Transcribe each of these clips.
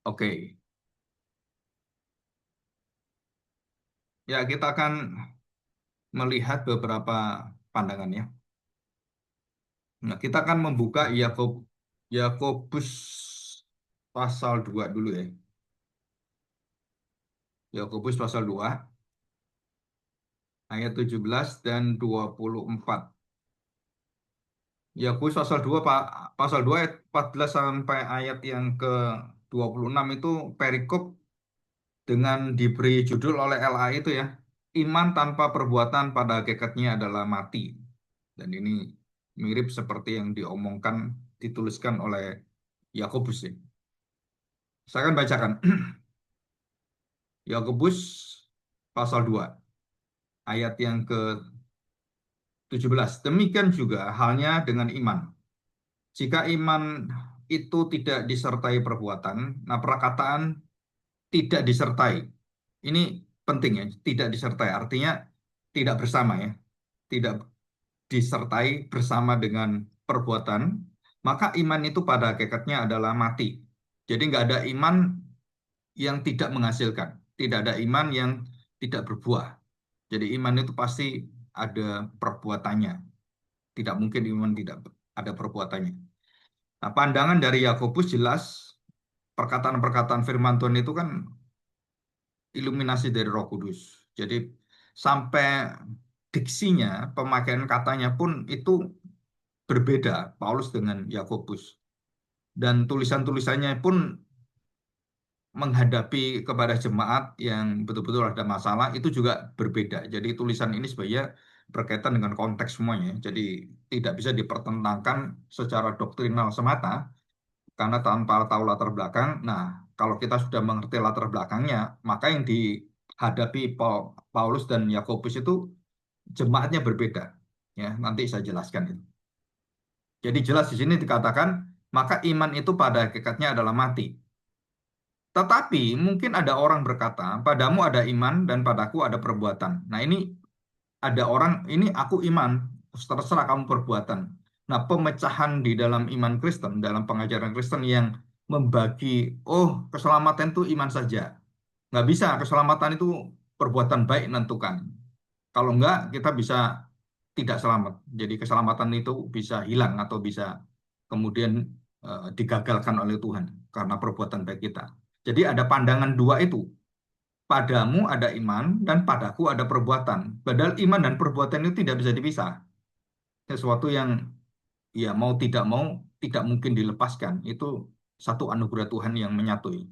Oke, ya kita akan melihat beberapa pandangan ya. Nah, kita akan membuka Yakobus pasal 2 dulu ya. Yakobus pasal 2 ayat 17 dan 24. Yakobus pasal 2 pasal 2 ayat 14 sampai ayat yang ke 26 itu perikop dengan diberi judul oleh LA itu ya. Iman tanpa perbuatan pada hakikatnya adalah mati. Dan ini mirip seperti yang diomongkan, dituliskan oleh Yakobus ya. Saya akan bacakan. Yakobus pasal 2 ayat yang ke-17. Demikian juga halnya dengan iman. Jika iman itu tidak disertai perbuatan, nah perkataan tidak disertai. Ini penting ya, tidak disertai artinya tidak bersama ya. Tidak disertai bersama dengan perbuatan, maka iman itu pada hakikatnya adalah mati. Jadi nggak ada iman yang tidak menghasilkan, tidak ada iman yang tidak berbuah. Jadi iman itu pasti ada perbuatannya. Tidak mungkin iman tidak ada perbuatannya. Nah, pandangan dari Yakobus jelas perkataan-perkataan firman Tuhan itu kan iluminasi dari Roh Kudus. Jadi sampai diksinya, pemakaian katanya pun itu berbeda Paulus dengan Yakobus. Dan tulisan-tulisannya pun menghadapi kepada jemaat yang betul-betul ada masalah itu juga berbeda. Jadi tulisan ini sebenarnya berkaitan dengan konteks semuanya. Jadi tidak bisa dipertentangkan secara doktrinal semata karena tanpa tahu latar belakang. Nah, kalau kita sudah mengerti latar belakangnya, maka yang dihadapi Paulus dan Yakobus itu jemaatnya berbeda. Ya, nanti saya jelaskan itu. Jadi jelas di sini dikatakan, maka iman itu pada hakikatnya adalah mati. Tetapi mungkin ada orang berkata, padamu ada iman dan padaku ada perbuatan. Nah ini ada orang, ini aku iman, terserah kamu perbuatan. Nah pemecahan di dalam iman Kristen, dalam pengajaran Kristen yang membagi, oh keselamatan itu iman saja. Nggak bisa, keselamatan itu perbuatan baik menentukan. Kalau enggak, kita bisa tidak selamat. Jadi keselamatan itu bisa hilang atau bisa kemudian digagalkan oleh Tuhan karena perbuatan baik kita. Jadi ada pandangan dua itu. Padamu ada iman dan padaku ada perbuatan. Padahal iman dan perbuatan itu tidak bisa dipisah. Sesuatu yang ya mau tidak mau tidak mungkin dilepaskan. Itu satu anugerah Tuhan yang menyatui.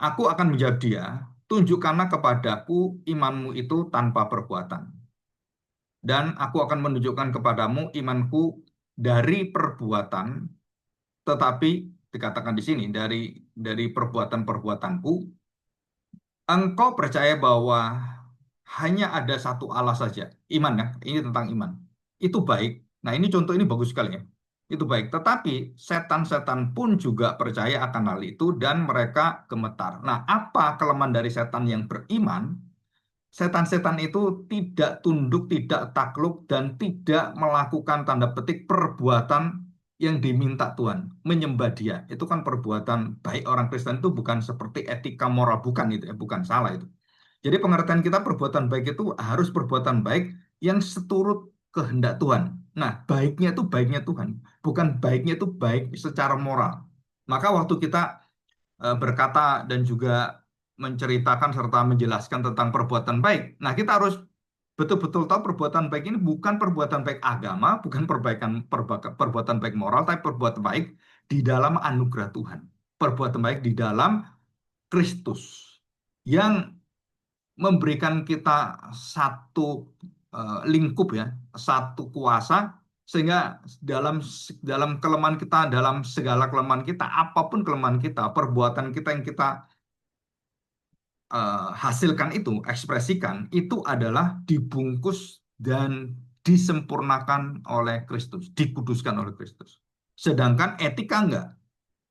Aku akan menjawab dia, tunjukkanlah kepadaku imanmu itu tanpa perbuatan. Dan aku akan menunjukkan kepadamu imanku dari perbuatan, tetapi dikatakan di sini dari perbuatan-perbuatanku, engkau percaya bahwa hanya ada satu Allah saja. Iman ya, ini tentang iman. Itu baik. Nah, ini contoh ini bagus sekali ya. Itu baik. Tetapi setan-setan pun juga percaya akan hal itu dan mereka gemetar. Nah, apa kelemahan dari setan yang beriman? Setan-setan itu tidak tunduk, tidak takluk, dan tidak melakukan tanda petik perbuatan yang diminta Tuhan. Menyembah dia. Itu kan perbuatan baik orang Kristen itu bukan seperti etika moral. Bukan itu ya, bukan salah itu. Jadi pengertian kita perbuatan baik itu harus perbuatan baik yang seturut kehendak Tuhan. Nah, baiknya itu baiknya Tuhan. Bukan baiknya itu baik secara moral. Maka waktu kita berkata dan juga menceritakan serta menjelaskan tentang perbuatan baik. Nah, kita harus betul-betul tahu perbuatan baik ini bukan perbuatan baik agama, bukan perbuatan baik moral, tapi perbuatan baik di dalam anugerah Tuhan. Perbuatan baik di dalam Kristus yang memberikan kita satu lingkup ya, satu kuasa sehingga dalam dalam kelemahan kita, dalam segala kelemahan kita, apapun kelemahan kita, perbuatan kita yang kita hasilkan itu, ekspresikan, itu adalah dibungkus dan disempurnakan oleh Kristus, dikuduskan oleh Kristus. Sedangkan etika enggak.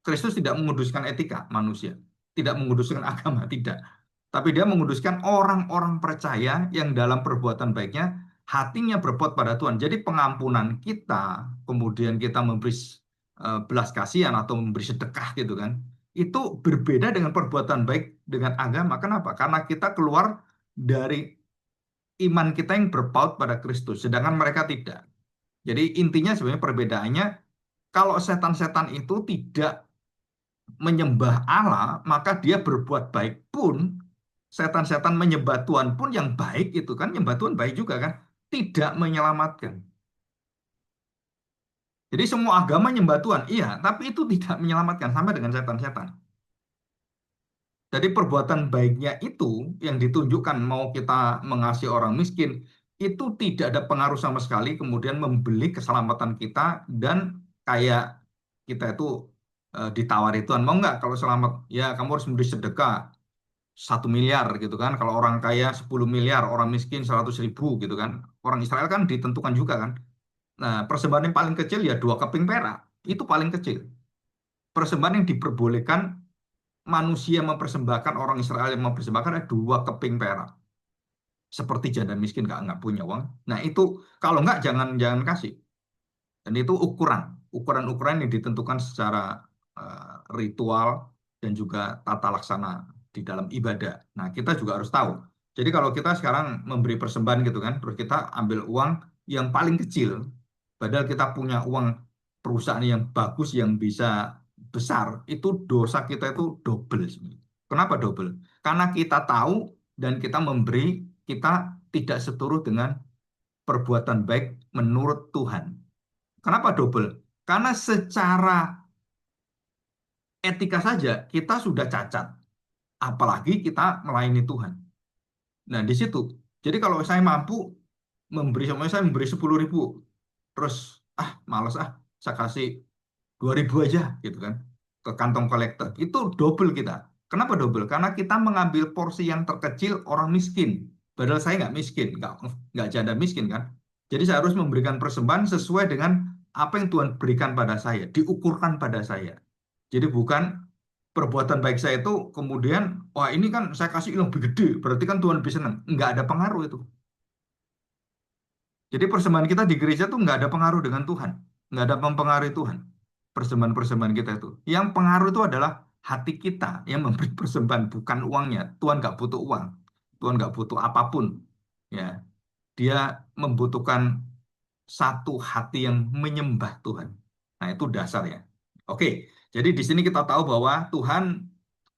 Kristus tidak menguduskan etika manusia, tidak menguduskan agama, tidak. Tapi dia menguduskan orang-orang percaya yang dalam perbuatan baiknya hatinya berbuat pada Tuhan. Jadi pengampunan kita, kemudian kita memberi belas kasihan atau memberi sedekah gitu kan. itu berbeda dengan perbuatan baik dengan agama. Kenapa? Karena kita keluar dari iman kita yang berpaut pada Kristus, sedangkan mereka tidak. Jadi intinya sebenarnya perbedaannya, kalau setan-setan itu tidak menyembah Allah, maka dia berbuat baik pun, setan-setan menyembah Tuhan pun yang baik itu kan, nyembah Tuhan baik juga kan, tidak menyelamatkan. Jadi semua agama nyembah Tuhan, iya, tapi itu tidak menyelamatkan sama dengan setan-setan. Jadi perbuatan baiknya itu yang ditunjukkan mau kita mengasihi orang miskin itu tidak ada pengaruh sama sekali kemudian membeli keselamatan kita dan kayak kita itu ditawari Tuhan mau nggak kalau selamat ya kamu harus memberi sedekah 1 miliar gitu kan kalau orang kaya 10 miliar orang miskin 100.000 gitu kan orang Israel kan ditentukan juga kan nah persembahan yang paling kecil ya 2 keping perak itu paling kecil persembahan yang diperbolehkan manusia mempersembahkan orang Israel yang mempersembahkan ada 2 keping perak. Seperti janda miskin nggak punya uang. Nah itu kalau nggak jangan jangan kasih. Dan itu ukuran-ukuran yang ditentukan secara ritual dan juga tata laksana di dalam ibadah. Nah kita juga harus tahu. Jadi kalau kita sekarang memberi persembahan gitu kan, terus kita ambil uang yang paling kecil, padahal kita punya uang perusahaan yang bagus yang bisa besar, itu dosa kita itu double sebenarnya. Kenapa double? Karena kita tahu dan kita memberi, kita tidak seturut dengan perbuatan baik menurut Tuhan. Kenapa double? Karena secara etika saja kita sudah cacat, apalagi kita melayani Tuhan. Nah, di situ. Jadi kalau saya mampu memberi, semuanya saya memberi 10.000, terus males saya kasih 2.000 aja gitu kan ke kantong kolektor. Itu double kita. Kenapa double? Karena kita mengambil porsi yang terkecil orang miskin. Padahal saya nggak miskin, nggak janda miskin kan. Jadi saya harus memberikan persembahan sesuai dengan apa yang Tuhan berikan pada saya, diukurkan pada saya. Jadi bukan perbuatan baik saya itu kemudian, wah ini kan saya kasih yang lebih gede, berarti kan Tuhan lebih senang. Nggak ada pengaruh itu. Jadi persembahan kita di gereja tuh nggak ada pengaruh dengan Tuhan. Nggak ada mempengaruhi Tuhan. Persembahan-persembahan kita itu. Yang pengaruh itu adalah hati kita yang memberi persembahan, bukan uangnya. Tuhan nggak butuh uang. Tuhan nggak butuh apapun. Ya, dia membutuhkan satu hati yang menyembah Tuhan. Nah, itu dasarnya. Oke, jadi di sini kita tahu bahwa Tuhan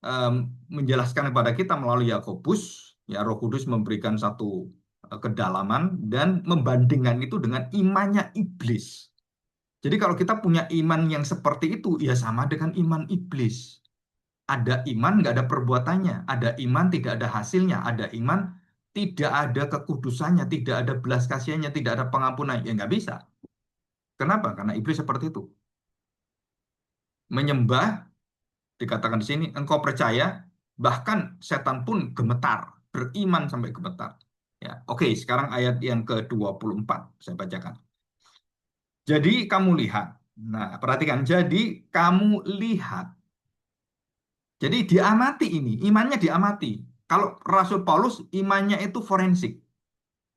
em, menjelaskan kepada kita melalui Yakobus, ya Roh Kudus memberikan satu kedalaman dan membandingkan itu dengan imannya iblis. Jadi kalau kita punya iman yang seperti itu, ya sama dengan iman iblis. Ada iman, nggak ada perbuatannya. Ada iman, tidak ada hasilnya. Ada iman, tidak ada kekudusannya, tidak ada belas kasihannya, tidak ada pengampunan. Ya nggak bisa. Kenapa? Karena iblis seperti itu. Menyembah, dikatakan di sini, engkau percaya, bahkan setan pun gemetar, beriman sampai gemetar. Ya, oke, sekarang ayat yang ke-24 saya bacakan. Jadi kamu lihat. Nah, perhatikan. Jadi kamu lihat. Jadi diamati ini, imannya diamati. Kalau Rasul Paulus imannya itu forensik.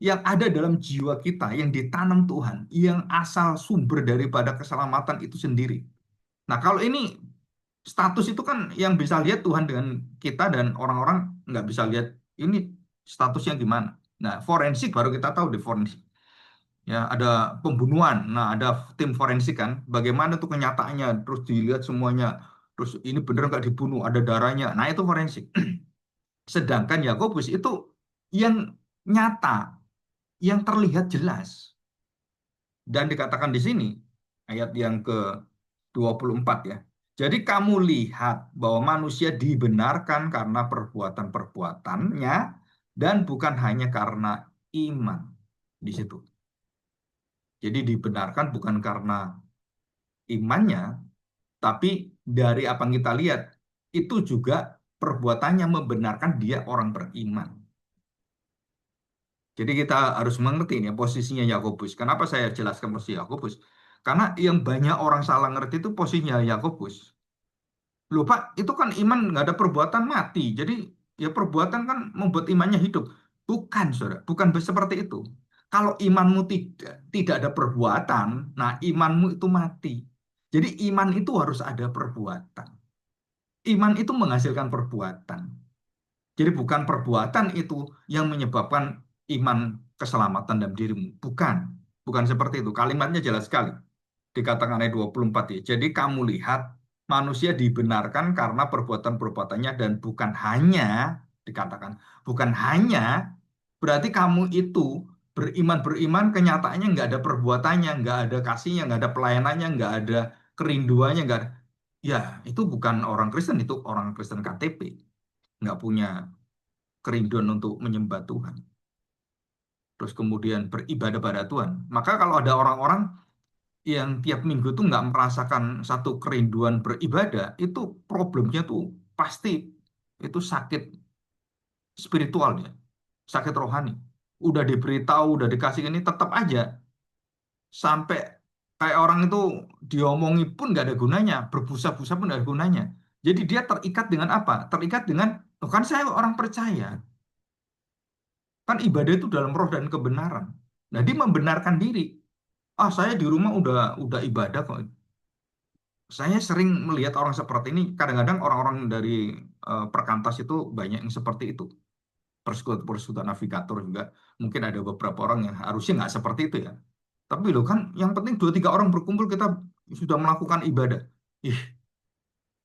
Yang ada dalam jiwa kita, yang ditanam Tuhan, yang asal sumber daripada keselamatan itu sendiri. Nah, kalau ini status itu kan yang bisa lihat Tuhan dengan kita dan orang-orang nggak bisa lihat ini statusnya gimana. Nah, forensik baru kita tahu di forensik. Ya, ada pembunuhan. Nah, ada tim forensik kan. Bagaimana tuh kenyataannya? Terus dilihat semuanya. Terus ini bener nggak dibunuh? Ada darahnya. Nah, itu forensik. Sedangkan Yakobus itu yang nyata, yang terlihat jelas. Dan dikatakan di sini, ayat yang ke-24 ya. Jadi kamu lihat bahwa manusia dibenarkan karena perbuatan-perbuatannya dan bukan hanya karena iman. Di situ. Jadi dibenarkan bukan karena imannya, tapi dari apa yang kita lihat, itu juga perbuatannya membenarkan dia orang beriman. Jadi kita harus mengerti ini posisinya Yakobus. Kenapa saya jelaskan posisi Yakobus? Karena yang banyak orang salah ngerti itu posisinya Yakobus. Loh Pak, itu kan iman nggak ada perbuatan mati. Jadi ya perbuatan kan membuat imannya hidup. Bukan, saudara. Bukan seperti itu. Kalau imanmu tidak ada perbuatan, nah imanmu itu mati. Jadi iman itu harus ada perbuatan. Iman itu menghasilkan perbuatan. Jadi bukan perbuatan itu yang menyebabkan iman keselamatan dalam dirimu. Bukan. Bukan seperti itu. Kalimatnya jelas sekali. Dikatakan ayat 24 ya. Jadi kamu lihat manusia dibenarkan karena perbuatan-perbuatannya dan bukan hanya dikatakan bukan hanya berarti kamu itu beriman kenyataannya nggak ada perbuatannya, nggak ada kasihnya, nggak ada pelayanannya, nggak ada kerinduannya, nggak ada. Ya, itu bukan orang Kristen, itu orang Kristen KTP. Nggak punya kerinduan untuk menyembah Tuhan. Terus kemudian beribadah pada Tuhan. Maka kalau ada orang-orang yang tiap minggu tuh nggak merasakan satu kerinduan beribadah, itu problemnya tuh pasti itu sakit spiritual ya, sakit rohani. Udah diberitahu, udah dikasih ini, tetap aja sampai kayak orang itu diomongi pun nggak ada gunanya, berbusa-busa pun nggak ada gunanya. Jadi dia terikat dengan apa? Terikat dengan, "Oh, kan saya orang percaya, kan ibadah itu dalam roh dan kebenaran." Nah, dia membenarkan diri. Ah, saya di rumah udah ibadah kok. Saya sering melihat orang seperti ini. Kadang-kadang orang-orang dari perkantas itu banyak yang seperti itu. Persekutuan navigator juga. Mungkin ada beberapa orang yang harusnya nggak seperti itu ya. Tapi loh kan, yang penting dua tiga orang berkumpul kita sudah melakukan ibadah. Ih,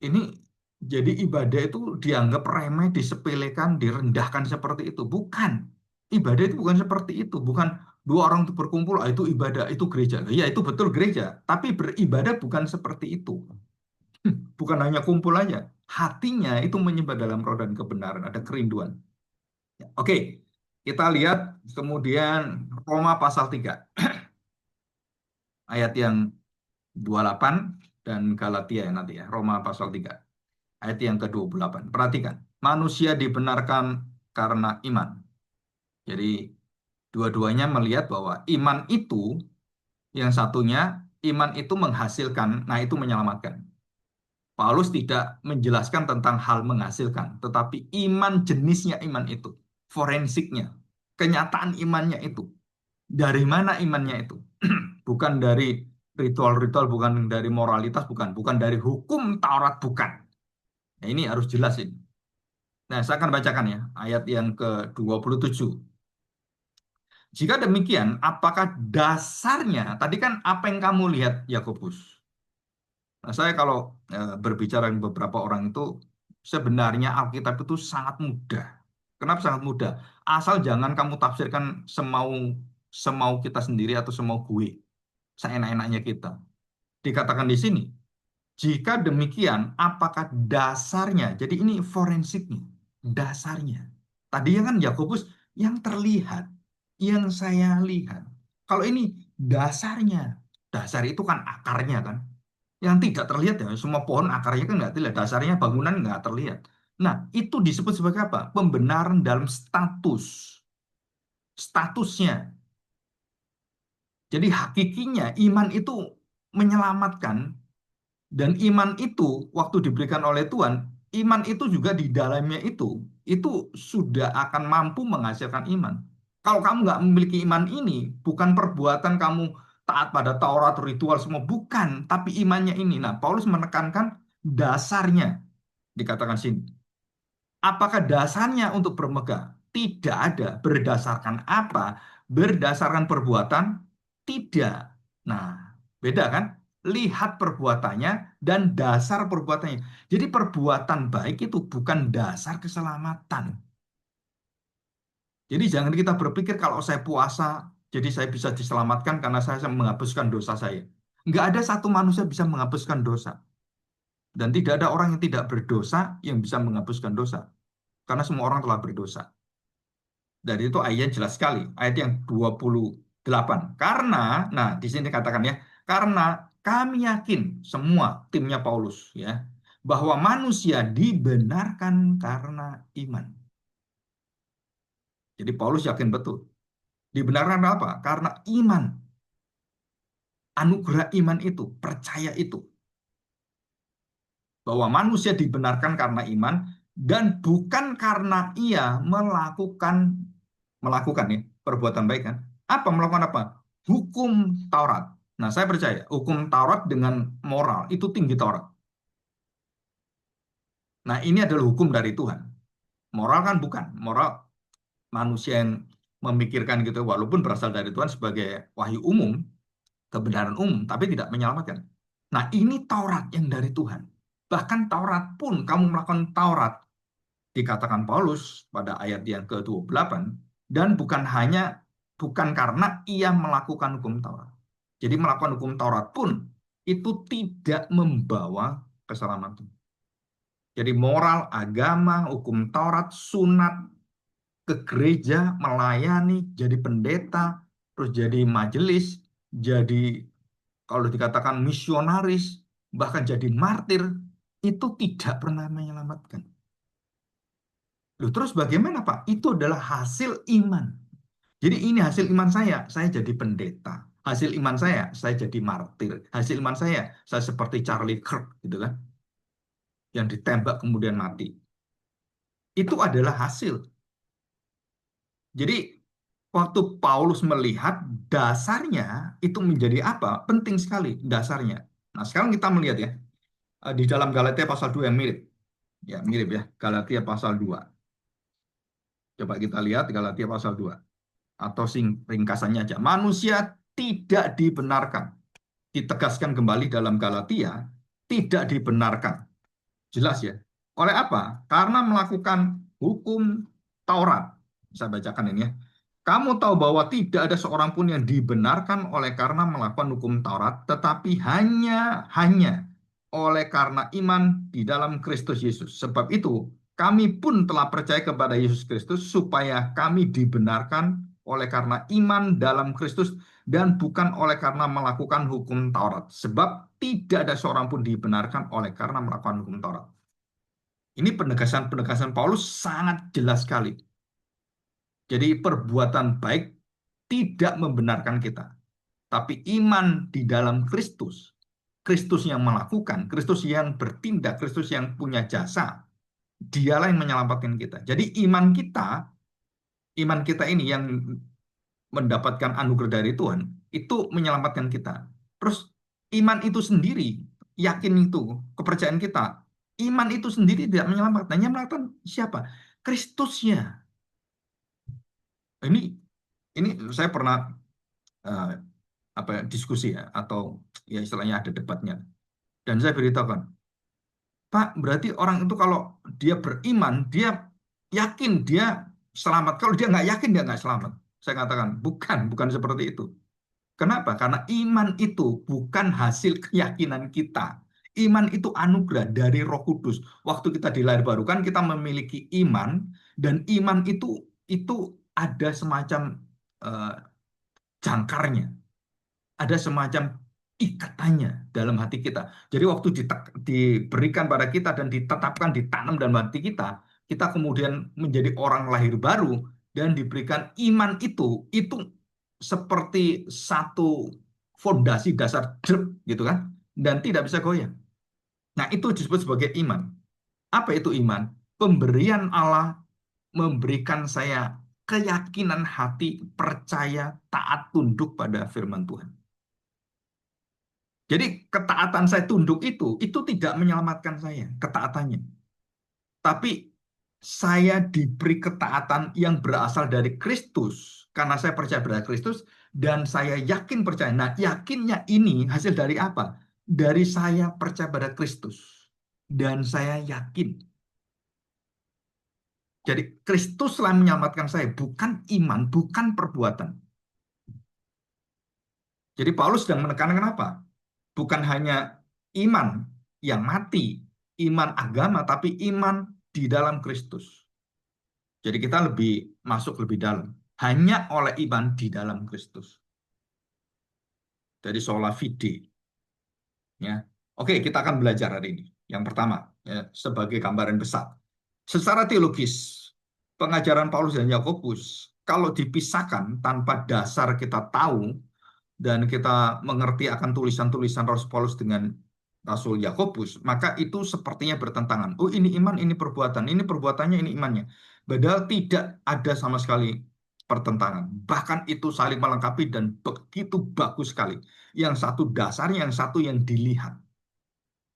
ini jadi ibadah itu dianggap remeh, disepelekan, direndahkan seperti itu. Bukan. Ibadah itu bukan seperti itu. Bukan dua orang itu berkumpul, "Ah, itu ibadah, itu gereja." Ya, itu betul gereja. Tapi beribadah bukan seperti itu. Bukan hanya kumpul aja. Hatinya itu menyembah dalam roh dan kebenaran. Ada kerinduan. Oke, kita lihat kemudian Roma pasal 3. Ayat yang 28 dan Galatia ya nanti ya. Roma pasal 3. Ayat yang ke-28. Perhatikan. Manusia dibenarkan karena iman. Jadi dua-duanya melihat bahwa iman itu, yang satunya, iman itu menghasilkan, nah itu menyelamatkan. Paulus tidak menjelaskan tentang hal menghasilkan, tetapi iman, jenisnya iman itu, forensiknya, kenyataan imannya itu. Dari mana imannya itu? Bukan dari ritual-ritual, bukan dari moralitas, bukan dari hukum Taurat, bukan. Nah, ini harus jelas ini. Nah, saya akan bacakan ya, ayat yang ke-27. Jika demikian, apakah dasarnya, tadi kan apa yang kamu lihat, Yakobus? Nah, saya kalau berbicara dengan beberapa orang itu, sebenarnya Alkitab itu sangat mudah. Kenapa sangat mudah? Asal jangan kamu tafsirkan semau semau kita sendiri atau semau gue, seenak-enaknya kita. Dikatakan di sini, jika demikian, apakah dasarnya? Jadi ini forensiknya, dasarnya. Tadinya kan Yakobus yang terlihat, yang saya lihat. Kalau ini dasarnya, dasar itu kan akarnya kan. Yang tidak terlihat ya, semua pohon akarnya kan nggak terlihat, dasarnya bangunan nggak terlihat. Nah, itu disebut sebagai apa? Pembenaran dalam statusnya. Jadi hakikinya iman itu menyelamatkan, dan iman itu waktu diberikan oleh Tuhan, iman itu juga di dalamnya itu sudah akan mampu menghasilkan iman. Kalau kamu nggak memiliki iman ini, bukan perbuatan kamu taat pada Taurat, ritual semua, bukan, tapi imannya ini. Nah, Paulus menekankan dasarnya, dikatakan sini. Apakah dasarnya untuk bermegah? Tidak ada. Berdasarkan apa? Berdasarkan perbuatan? Tidak. Nah, beda kan? Lihat perbuatannya dan dasar perbuatannya. Jadi perbuatan baik itu bukan dasar keselamatan. Jadi jangan kita berpikir kalau saya puasa, jadi saya bisa diselamatkan karena saya menghapuskan dosa saya. Nggak ada satu manusia bisa menghapuskan dosa. Dan tidak ada orang yang tidak berdosa yang bisa menghapuskan dosa. Karena semua orang telah berdosa. Dan itu ayat jelas sekali, ayat yang 28. Karena, nah di sini katakan ya, karena kami yakin semua timnya Paulus ya, bahwa manusia dibenarkan karena iman. Jadi Paulus yakin betul. Dibenarkan apa? Karena iman. Anugerah iman itu, percaya itu. Bahwa manusia dibenarkan karena iman dan bukan karena ia melakukan ya perbuatan baik kan. Apa melakukan apa? Hukum Taurat. Nah, saya percaya hukum Taurat dengan moral itu tinggi Taurat. Nah, ini adalah hukum dari Tuhan. Moral kan bukan. Moral manusia yang memikirkan gitu, walaupun berasal dari Tuhan sebagai wahyu umum, kebenaran umum, tapi tidak menyelamatkan. Nah, ini Taurat yang dari Tuhan. Bahkan Taurat pun, kamu melakukan Taurat, dikatakan Paulus pada ayat yang ke-28, dan bukan karena ia melakukan hukum Taurat. Jadi melakukan hukum Taurat pun itu tidak membawa keselamatan. Jadi moral, agama, hukum Taurat, sunat, ke gereja, melayani, jadi pendeta, terus jadi majelis, jadi kalau dikatakan misionaris, bahkan jadi martir, itu tidak pernah menyelamatkan. Loh, terus bagaimana Pak? Itu adalah hasil iman. Jadi ini hasil iman saya jadi pendeta. Hasil iman saya jadi martir. Hasil iman saya seperti Charlie Kirk, gitu kan, yang ditembak kemudian mati. Itu adalah hasil. Jadi waktu Paulus melihat dasarnya itu menjadi apa? Penting sekali dasarnya. Nah, sekarang kita melihat ya di dalam Galatia pasal 2 yang mirip. Ya, mirip ya. Galatia pasal 2. Coba kita lihat Galatia pasal 2 atau ringkasannya aja. Manusia tidak dibenarkan. Ditegaskan kembali dalam Galatia, tidak dibenarkan. Jelas ya. Oleh apa? Karena melakukan hukum Taurat. Saya bacakan ini ya. Kamu tahu bahwa tidak ada seorang pun yang dibenarkan oleh karena melakukan hukum Taurat, tetapi hanya oleh karena iman di dalam Kristus Yesus. Sebab itu, kami pun telah percaya kepada Yesus Kristus supaya kami dibenarkan oleh karena iman dalam Kristus dan bukan oleh karena melakukan hukum Taurat. Sebab tidak ada seorang pun dibenarkan oleh karena melakukan hukum Taurat. Ini penegasan-penegasan Paulus sangat jelas sekali. Jadi perbuatan baik tidak membenarkan kita. Tapi iman di dalam Kristus, Kristus yang melakukan, Kristus yang bertindak, Kristus yang punya jasa, dialah yang menyelamatkan kita. Jadi iman kita ini yang mendapatkan anugerah dari Tuhan, itu menyelamatkan kita. Terus iman itu sendiri, yakin itu, kepercayaan kita, iman itu sendiri tidak menyelamatkan. Hanya menyelamatkan siapa? Kristusnya. Ini saya pernah eh, diskusi ya, atau ya istilahnya ada debatnya. Dan saya beritahukan, Pak, berarti orang itu kalau dia beriman, dia yakin dia selamat. Kalau dia nggak yakin, dia nggak selamat. Saya katakan, bukan seperti itu. Kenapa? Karena iman itu bukan hasil keyakinan kita. Iman itu anugerah dari Roh Kudus. Waktu kita dilahirbarukan, kita memiliki iman, dan iman itu ada semacam eh, jangkarnya, ada semacam ikatannya dalam hati kita. Jadi waktu diberikan pada kita dan ditetapkan, ditanam dalam hati kita, kita kemudian menjadi orang lahir baru dan diberikan iman itu seperti satu fondasi dasar gitu kan, dan tidak bisa goyah. Nah, itu disebut sebagai iman. Apa itu iman? Pemberian Allah memberikan saya keyakinan hati, percaya, taat, tunduk pada firman Tuhan. Jadi ketaatan saya tunduk itu tidak menyelamatkan saya, ketaatannya. Tapi saya diberi ketaatan yang berasal dari Kristus, karena saya percaya pada Kristus, dan saya yakin percaya. Nah, yakinnya ini hasil dari apa? Dari saya percaya pada Kristus. Dan saya yakin. Jadi Kristuslah menyelamatkan saya, bukan iman, bukan perbuatan. Jadi Paulus sedang menekankan apa? Bukan hanya iman yang mati, iman agama, tapi iman di dalam Kristus. Jadi kita masuk lebih dalam. Hanya oleh iman di dalam Kristus. Dari sola fide. Ya. Oke, kita akan belajar hari ini. Yang pertama, ya, sebagai gambaran besar. Secara teologis, pengajaran Paulus dan Yakobus, kalau dipisahkan tanpa dasar kita tahu, dan kita mengerti akan tulisan-tulisan Rasul Paulus dengan Rasul Yakobus, maka itu sepertinya bertentangan. Oh, ini iman, ini perbuatan, ini perbuatannya, ini imannya. Padahal tidak ada sama sekali pertentangan. Bahkan itu saling melengkapi dan begitu bagus sekali. Yang satu dasarnya, yang satu yang dilihat.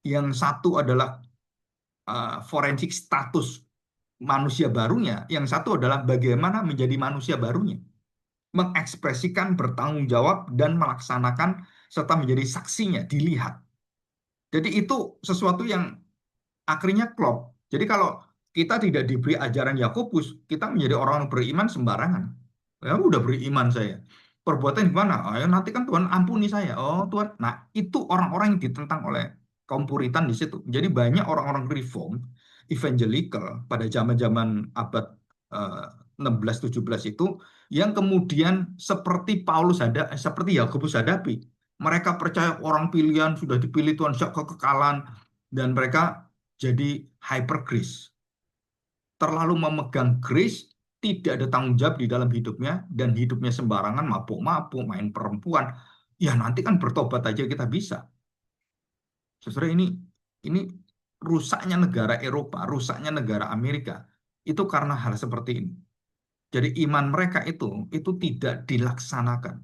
Yang satu adalah forensik status manusia barunya. Yang satu adalah bagaimana menjadi manusia barunya, mengekspresikan, bertanggung jawab, dan melaksanakan serta menjadi saksinya, dilihat. Jadi itu sesuatu yang akhirnya klop. Jadi kalau kita tidak diberi ajaran Yakobus, kita menjadi orang beriman sembarangan. Ya udah beriman saya. Perbuatan gimana? Oh, ya nanti kan Tuhan ampuni saya. Oh Tuhan. Nah itu orang-orang yang ditentang oleh kaum Puritan di situ. Jadi banyak orang-orang reform, evangelical pada zaman-zaman abad 16-17 itu yang kemudian seperti seperti Yakobus hadapi. Mereka percaya orang pilihan sudah dipilih Tuhan sejak kekekalan dan mereka jadi hyper grace, terlalu memegang grace, tidak ada tanggung jawab di dalam hidupnya dan hidupnya sembarangan, mabuk-mabuk, main perempuan. Ya nanti kan bertobat aja kita bisa. Sebenarnya ini rusaknya negara Eropa, rusaknya negara Amerika itu karena hal seperti ini. Jadi iman mereka itu tidak dilaksanakan,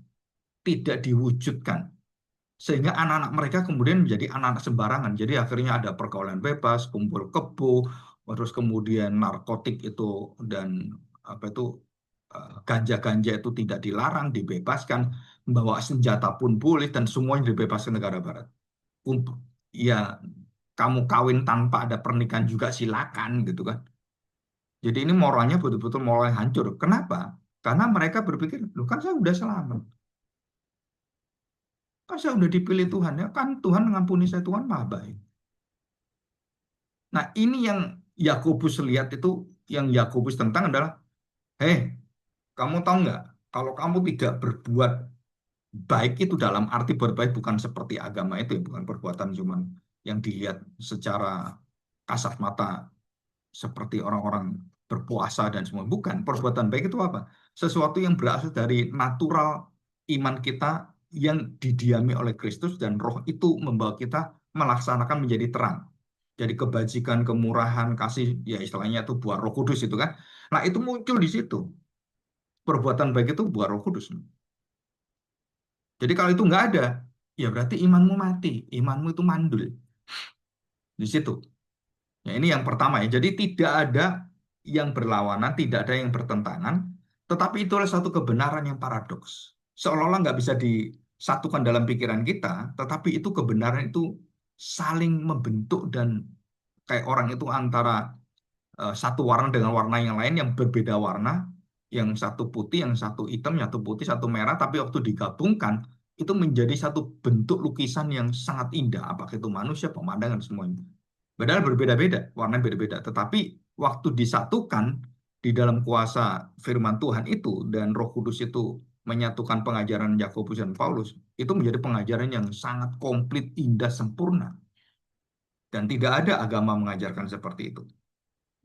tidak diwujudkan, sehingga anak-anak mereka kemudian menjadi anak-anak sembarangan. Jadi akhirnya ada pergaulan bebas, kumpul kebo, terus kemudian narkotik itu dan apa itu ganja-ganja itu tidak dilarang, dibebaskan, membawa senjata pun boleh dan semuanya dibebaskan negara barat. Ya kamu kawin tanpa ada pernikahan juga silakan gitu kan. Jadi ini moralnya betul-betul moral yang hancur. Kenapa? Karena mereka berpikir, loh kan saya udah selamat. Kan saya udah dipilih Tuhan ya, kan Tuhan mengampuni saya, Tuhan maha baik. Nah, ini yang Yakobus lihat itu, yang Yakobus tentang adalah, hei, kamu tahu nggak, kalau kamu tidak berbuat baik itu dalam arti berbaik bukan seperti agama itu ya, bukan perbuatan cuman yang dilihat secara kasat mata seperti orang-orang berpuasa dan semua. Bukan, perbuatan baik itu apa? Sesuatu yang berasal dari natural iman kita yang didiami oleh Kristus dan roh itu membawa kita melaksanakan menjadi terang. Jadi kebajikan, kemurahan, kasih, ya istilahnya itu buah Roh Kudus itu kan. Nah, itu muncul di situ. Perbuatan baik itu buah Roh Kudus. Jadi kalau itu nggak ada, ya berarti imanmu mati, imanmu itu mandul di situ. Ya, ini yang pertama ya. Jadi tidak ada yang berlawanan, tidak ada yang bertentangan, tetapi itu adalah satu kebenaran yang paradoks. Seolah-olah nggak bisa disatukan dalam pikiran kita, tetapi itu kebenaran itu saling membentuk dan kayak orang itu antara satu warna dengan warna yang lain yang berbeda warna, yang satu putih, yang satu hitam, yang satu putih, satu merah, tapi waktu digabungkan itu menjadi satu bentuk lukisan yang sangat indah, apakah itu manusia, pemandangan semuanya. Padahal berbeda-beda, warna berbeda, tetapi waktu disatukan di dalam kuasa firman Tuhan itu dan Roh Kudus itu menyatukan pengajaran Yakobus dan Paulus, itu menjadi pengajaran yang sangat komplit, indah, sempurna. Dan tidak ada agama mengajarkan seperti itu.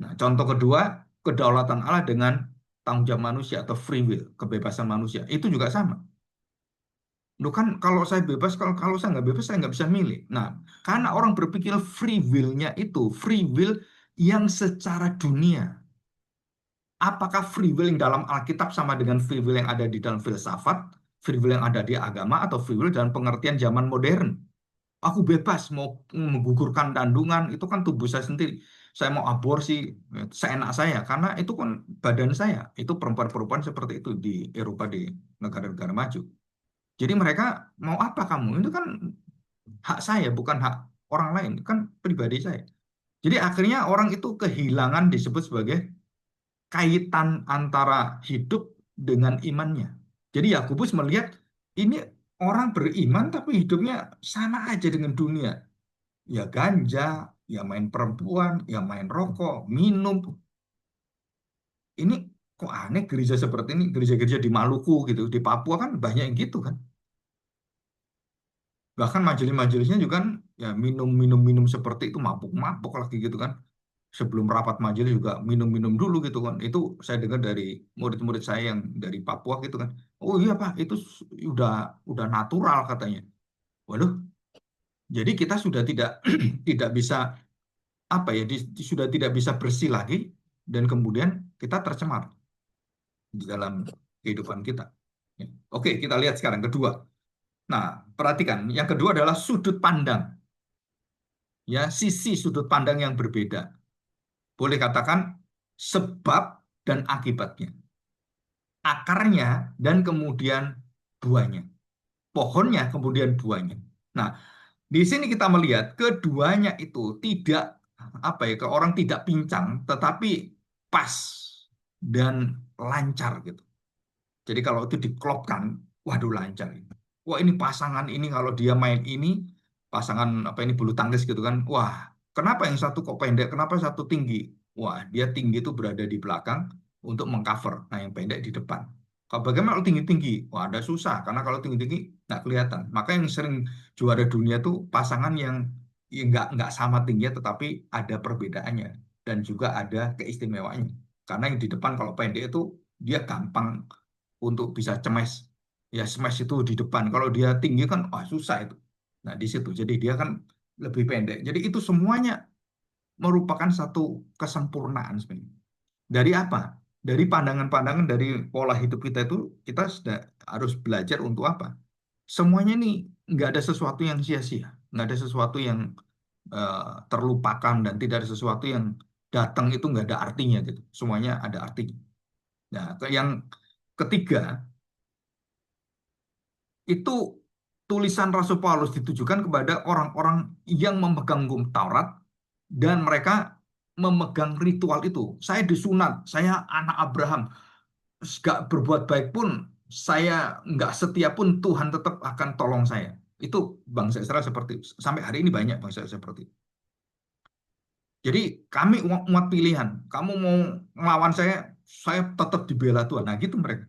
Nah, contoh kedua, kedaulatan Allah dengan tanggung jawab manusia atau free will, kebebasan manusia. Itu juga sama. Loh kan kalau saya bebas, kalau saya nggak bebas, saya nggak bisa milih. Nah, karena orang berpikir free will-nya itu, free will yang secara dunia. Apakah free will yang dalam Alkitab sama dengan free will yang ada di dalam filsafat, free will yang ada di agama, atau free will dalam pengertian zaman modern? Aku bebas mau menggugurkan kandungan, itu kan tubuh saya sendiri. Saya mau aborsi seenak saya karena itu kan badan saya. Itu perempuan-perempuan seperti itu di Eropa, di negara-negara maju. Jadi mereka mau apa kamu? Itu kan hak saya, bukan hak orang lain, itu kan pribadi saya. Jadi akhirnya orang itu kehilangan disebut sebagai kaitan antara hidup dengan imannya. Jadi Yakobus melihat ini orang beriman tapi hidupnya sama aja dengan dunia. Ya ganja, ya main perempuan, ya main rokok, minum. Ini kok aneh gereja seperti ini, gereja-gereja di Maluku gitu, di Papua kan banyak yang gitu kan. Bahkan majelis-majelisnya juga kan ya minum seperti itu, mabuk-mabuk lagi gitu kan. Sebelum rapat majelis juga minum-minum dulu gitu kan. Itu saya dengar dari murid-murid saya yang dari Papua gitu kan. Oh iya Pak, itu udah natural katanya. Waduh, jadi kita sudah tidak tidak bisa apa ya sudah tidak bisa bersih lagi dan kemudian kita tercemar di dalam kehidupan kita. Ya. Oke, kita lihat sekarang kedua. Nah, perhatikan, yang kedua adalah sudut pandang. ya sisi sudut pandang yang berbeda. Boleh katakan sebab dan akibatnya, akarnya dan kemudian buahnya, pohonnya kemudian buahnya. Nah, di sini kita melihat keduanya itu tidak apa ya, ke orang tidak pincang, tetapi pas dan lancar gitu. Jadi kalau itu diklopkan, waduh lancar ini. Wah ini pasangan ini kalau dia main ini, pasangan apa ini bulu tangkis gitu kan. Wah, kenapa yang satu kok pendek, kenapa yang satu tinggi? Wah, dia tinggi itu berada di belakang untuk mengcover. Nah, yang pendek di depan. Kalau bagaimana kalau tinggi-tinggi? Wah, ada susah. Karena kalau tinggi-tinggi nggak kelihatan. Maka yang sering juara dunia tuh pasangan yang ya, nggak sama tingginya, tetapi ada perbedaannya. Dan juga ada keistimewaannya. Karena yang di depan kalau pendek itu dia gampang untuk bisa cemes. Ya smash itu di depan. Kalau dia tinggi kan wah susah itu. Nah, di situ. Jadi dia kan lebih pendek. Jadi itu semuanya merupakan satu kesempurnaan sebenarnya. Dari apa? Dari pandangan-pandangan dari pola hidup kita itu kita sudah harus belajar untuk apa? Semuanya ini nggak ada sesuatu yang sia-sia, nggak ada sesuatu yang terlupakan dan tidak ada sesuatu yang datang itu nggak ada artinya gitu. Semuanya ada artinya. Nah, yang ketiga itu tulisan Rasul Paulus ditujukan kepada orang-orang yang memegang hukum Taurat dan mereka memegang ritual itu. Saya disunat, saya anak Abraham, gak berbuat baik pun, saya nggak setia pun Tuhan tetap akan tolong saya. Itu bangsa Israel seperti sampai hari ini banyak bangsa Israel seperti itu. Jadi kami umat pilihan, kamu mau ngelawan saya tetap dibela Tuhan. Nah gitu mereka.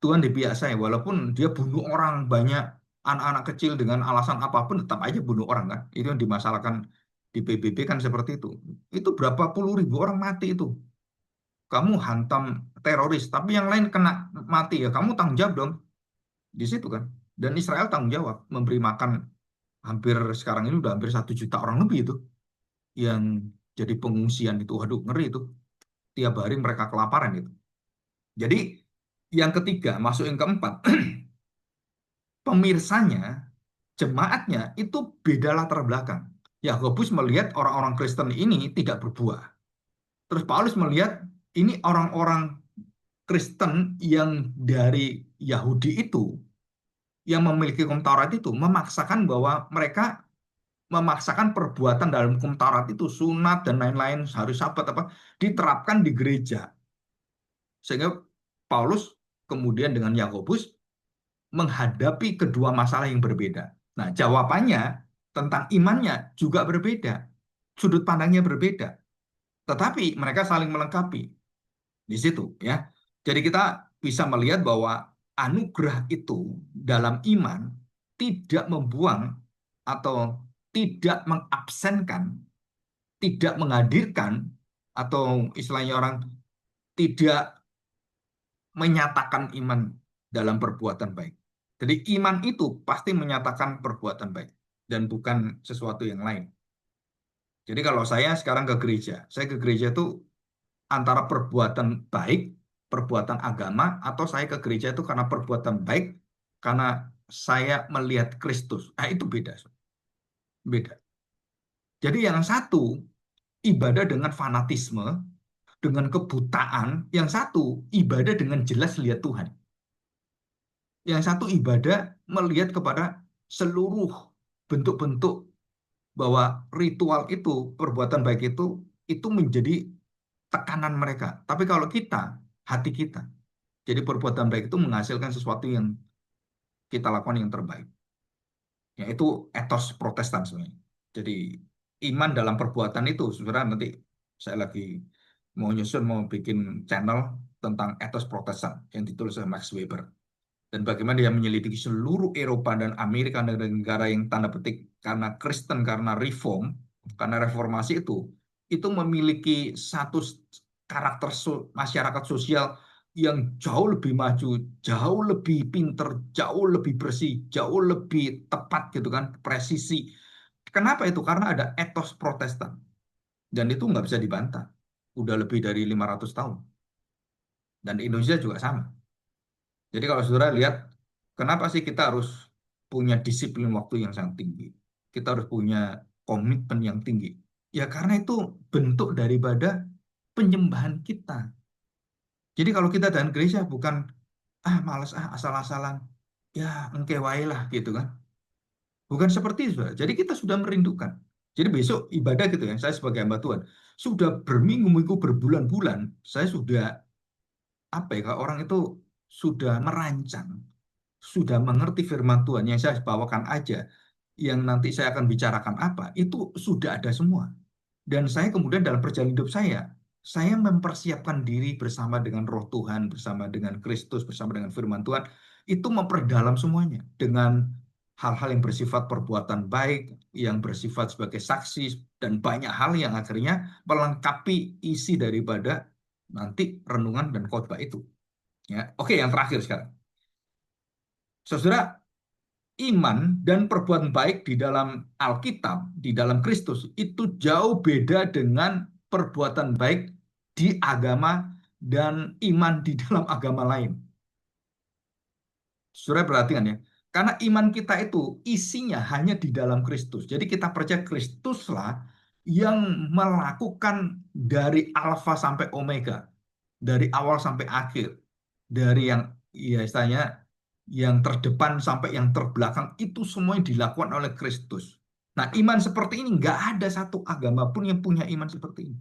Tuhan di pihak saya, walaupun dia bunuh orang banyak, anak-anak kecil dengan alasan apapun tetap aja bunuh orang kan. Itu yang dimasalahkan di PBB kan seperti itu. Itu berapa puluh ribu orang mati itu. Kamu hantam teroris, tapi yang lain kena mati ya. Kamu tanggung jawab dong di situ kan. Dan Israel tanggung jawab memberi makan hampir sekarang ini udah hampir 1 juta orang lebih itu yang jadi pengungsian itu. Waduh ngeri itu. Tiap hari mereka kelaparan itu. Jadi yang ketiga, masuk yang keempat, pemirsanya, jemaatnya itu beda latar belakang. Yakobus melihat orang-orang Kristen ini tidak berbuah. Terus Paulus melihat ini orang-orang Kristen yang dari Yahudi itu, yang memiliki hukum Taurat itu, memaksakan bahwa mereka memaksakan perbuatan dalam hukum Taurat itu, sunat dan lain-lain, harus sabat apa, diterapkan di gereja. Sehingga Paulus kemudian dengan Yakobus menghadapi kedua masalah yang berbeda. Nah, jawabannya tentang imannya juga berbeda. Sudut pandangnya berbeda. Tetapi mereka saling melengkapi di situ ya. Jadi kita bisa melihat bahwa anugerah itu dalam iman tidak membuang atau tidak mengabsenkan, tidak menghadirkan atau istilahnya orang tidak menyatakan iman dalam perbuatan baik. Jadi iman itu pasti menyatakan perbuatan baik dan bukan sesuatu yang lain. Jadi kalau saya sekarang ke gereja, saya ke gereja itu antara perbuatan baik, perbuatan agama, atau saya ke gereja itu karena perbuatan baik, karena saya melihat Kristus. Nah, itu beda. Beda. Jadi yang satu ibadah dengan fanatisme, dengan kebutaan, yang satu ibadah dengan jelas lihat Tuhan. Yang satu ibadah melihat kepada seluruh bentuk-bentuk bahwa ritual itu, perbuatan baik itu menjadi tekanan mereka. Tapi kalau kita, hati kita, jadi perbuatan baik itu menghasilkan sesuatu yang kita lakukan yang terbaik. Yaitu etos Protestan sebenarnya. Jadi iman dalam perbuatan itu sebenarnya nanti saya lagi mau nyusun, mau bikin channel tentang etos Protestan yang ditulis oleh Max Weber. Dan bagaimana dia menyelidiki seluruh Eropa dan Amerika dan negara yang tanda petik karena Kristen, karena reform, karena reformasi itu memiliki satu karakter masyarakat sosial yang jauh lebih maju, jauh lebih pinter, jauh lebih bersih, jauh lebih tepat gitu kan, presisi. Kenapa itu? Karena ada etos Protestan dan itu nggak bisa dibantah. Udah lebih dari 500 tahun. Dan Indonesia juga sama. Jadi kalau saudara lihat, kenapa sih kita harus punya disiplin waktu yang sangat tinggi? Kita harus punya komitmen yang tinggi. Ya karena itu bentuk daripada penyembahan kita. Jadi kalau kita dan gereja bukan males asal-asalan, ya engke wae lah gitu kan. Bukan seperti itu, Saudara. Jadi kita sudah merindukan. Jadi besok ibadah gitu ya, saya sebagai hamba Tuhan sudah berminggu-minggu berbulan-bulan, saya sudah apa ya, kalau orang itu sudah merancang, sudah mengerti firman Tuhan yang saya bawakan aja, yang nanti saya akan bicarakan apa, itu sudah ada semua. Dan saya kemudian dalam perjalanan hidup saya mempersiapkan diri bersama dengan Roh Tuhan, bersama dengan Kristus, bersama dengan firman Tuhan, itu memperdalam semuanya dengan hal-hal yang bersifat perbuatan baik, yang bersifat sebagai saksi, dan banyak hal yang akhirnya melengkapi isi daripada nanti renungan dan khotbah itu. Ya, oke, yang terakhir sekarang, saudara, iman dan perbuatan baik di dalam Alkitab, di dalam Kristus, itu jauh beda dengan perbuatan baik di agama dan iman di dalam agama lain. Saudara perhatikan ya, karena iman kita itu isinya hanya di dalam Kristus. Jadi kita percaya Kristuslah yang melakukan dari alfa sampai omega, dari awal sampai akhir, dari yang ya istilahnya yang terdepan sampai yang terbelakang itu semua yang dilakukan oleh Kristus. Nah, iman seperti ini nggak ada satu agama pun yang punya iman seperti ini.